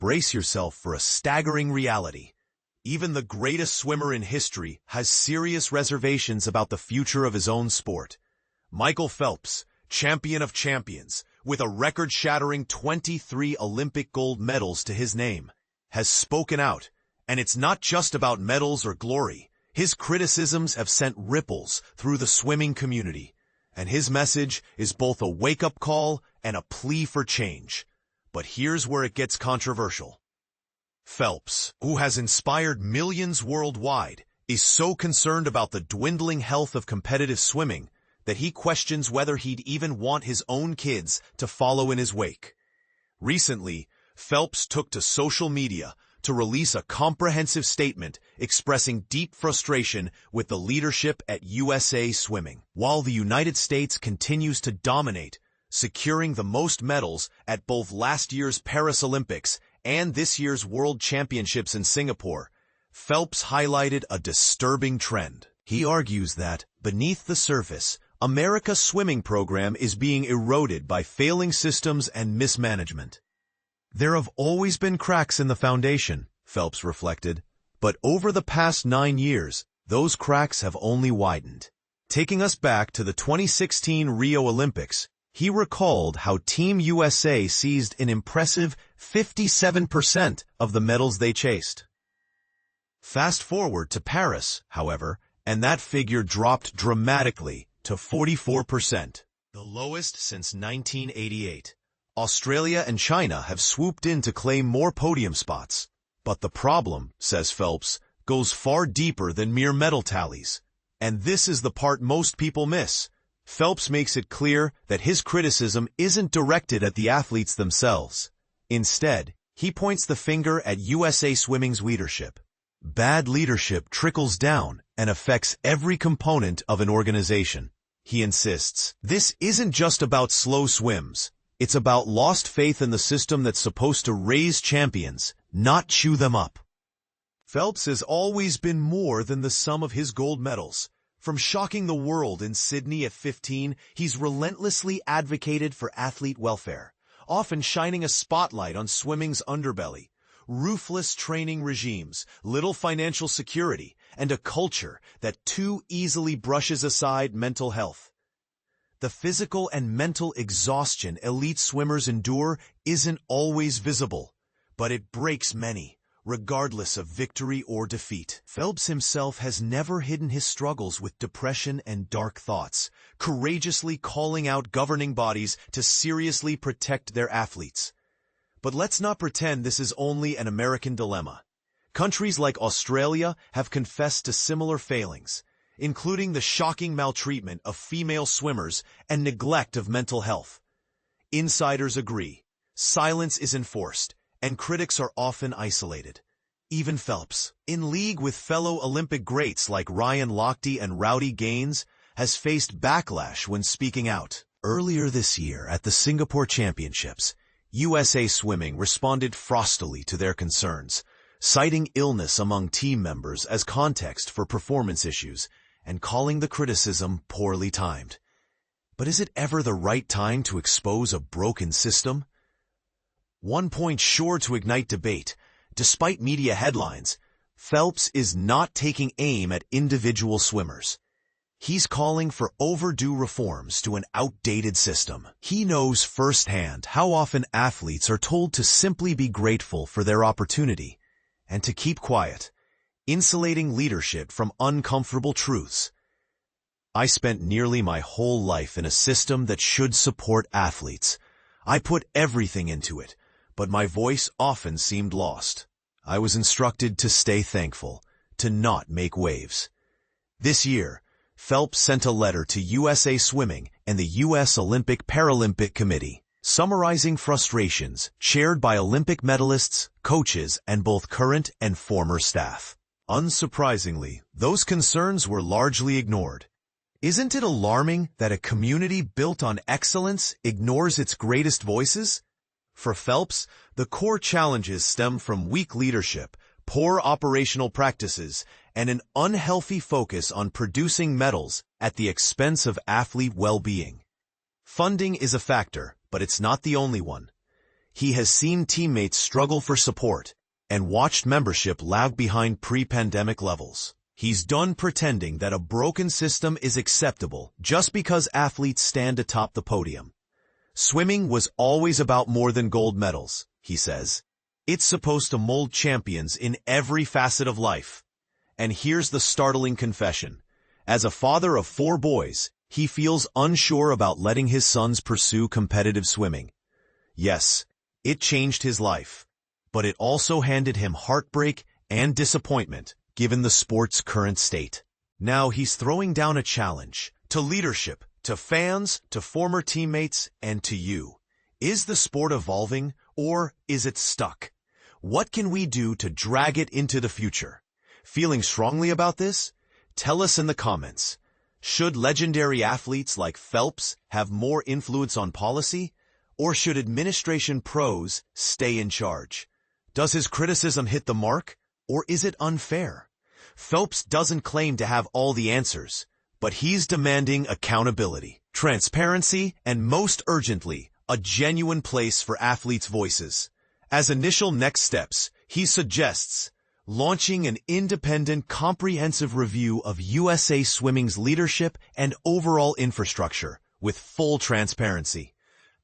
Brace yourself for a staggering reality. Even the greatest swimmer in history has serious reservations about the future of his own sport. Michael Phelps, champion of champions, with a record-shattering 23 Olympic gold medals to his name, has spoken out, and it's not just about medals or glory. His criticisms have sent ripples through the swimming community, and his message is both a wake-up call and a plea for change. But here's where it gets controversial. Phelps, who has inspired millions worldwide, is so concerned about the dwindling health of competitive swimming that he questions whether he'd even want his own kids to follow in his wake. Recently, Phelps took to social media to release a comprehensive statement expressing deep frustration with the leadership at USA Swimming. While the United States continues to dominate, securing the most medals at both last year's Paris Olympics and this year's World Championships in Singapore, Phelps highlighted a disturbing trend. He argues that, beneath the surface, America's swimming program is being eroded by failing systems and mismanagement. There have always been cracks in the foundation, Phelps reflected, but over the past 9 years, those cracks have only widened. Taking us back to the 2016 Rio Olympics, he recalled how Team USA seized an impressive 57% of the medals they chased. Fast forward to Paris, however, and that figure dropped dramatically to 44%, the lowest since 1988. Australia and China have swooped in to claim more podium spots. But the problem, says Phelps, goes far deeper than mere medal tallies. And this is the part most people miss. Phelps makes it clear that his criticism isn't directed at the athletes themselves. Instead, he points the finger at USA Swimming's leadership. Bad leadership trickles down and affects every component of an organization. He insists, this isn't just about slow swims. It's about lost faith in the system that's supposed to raise champions, not chew them up. Phelps has always been more than the sum of his gold medals. From shocking the world in Sydney at 15, he's relentlessly advocated for athlete welfare, often shining a spotlight on swimming's underbelly. Ruthless training regimes, little financial security, and a culture that too easily brushes aside mental health. The physical and mental exhaustion elite swimmers endure isn't always visible, but it breaks many, regardless of victory or defeat. Phelps himself has never hidden his struggles with depression and dark thoughts, courageously calling out governing bodies to seriously protect their athletes. But let's not pretend this is only an American dilemma. Countries like Australia have confessed to similar failings, including the shocking maltreatment of female swimmers and neglect of mental health. Insiders agree, silence is enforced, and critics are often isolated. Even Phelps, in league with fellow Olympic greats like Ryan Lochte and Rowdy Gaines, has faced backlash when speaking out. Earlier this year at the Singapore Championships, USA Swimming responded frostily to their concerns, citing illness among team members as context for performance issues, and calling the criticism poorly timed. But is it ever the right time to expose a broken system? One point sure to ignite debate. Despite media headlines, Phelps is not taking aim at individual swimmers. He's calling for overdue reforms to an outdated system. He knows firsthand how often athletes are told to simply be grateful for their opportunity and to keep quiet, insulating leadership from uncomfortable truths. I spent nearly my whole life in a system that should support athletes. I put everything into it, but my voice often seemed lost. I was instructed to stay thankful, to not make waves. This year, Phelps sent a letter to USA Swimming and the U.S. Olympic-Paralympic Committee, summarizing frustrations shared by Olympic medalists, coaches, and both current and former staff. Unsurprisingly, those concerns were largely ignored. Isn't it alarming that a community built on excellence ignores its greatest voices? For Phelps, the core challenges stem from weak leadership, poor operational practices, and an unhealthy focus on producing medals at the expense of athlete well-being. Funding is a factor, but it's not the only one. He has seen teammates struggle for support and watched membership lag behind pre-pandemic levels. He's done pretending that a broken system is acceptable just because athletes stand atop the podium. Swimming was always about more than gold medals, he says. It's supposed to mold champions in every facet of life. And here's the startling confession. As a father of 4 boys, he feels unsure about letting his sons pursue competitive swimming. Yes, it changed his life, but it also handed him heartbreak and disappointment, given the sport's current state. Now he's throwing down a challenge to leadership, to fans, to former teammates, and to you. Is the sport evolving, or is it stuck? What can we do to drag it into the future? Feeling strongly about this? Tell us in the comments. Should legendary athletes like Phelps have more influence on policy, or should administration pros stay in charge? Does his criticism hit the mark, or is it unfair? Phelps doesn't claim to have all the answers, but he's demanding accountability, transparency, and most urgently, a genuine place for athletes' voices. As initial next steps, he suggests launching an independent, comprehensive review of USA Swimming's leadership and overall infrastructure with full transparency,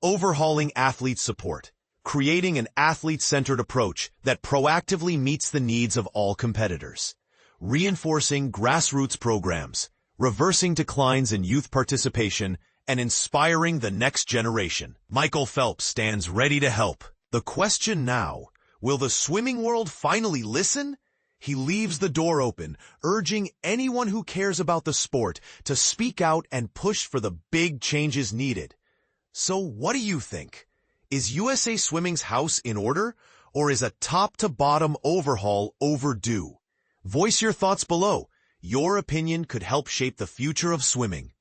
overhauling athlete support, creating an athlete-centered approach that proactively meets the needs of all competitors, reinforcing grassroots programs, reversing declines in youth participation, and inspiring the next generation. Michael Phelps stands ready to help. The question now, will the swimming world finally listen? He leaves the door open, urging anyone who cares about the sport to speak out and push for the big changes needed. So what do you think? Is USA Swimming's house in order, or is a top-to-bottom overhaul overdue? Voice your thoughts below. Your opinion could help shape the future of swimming.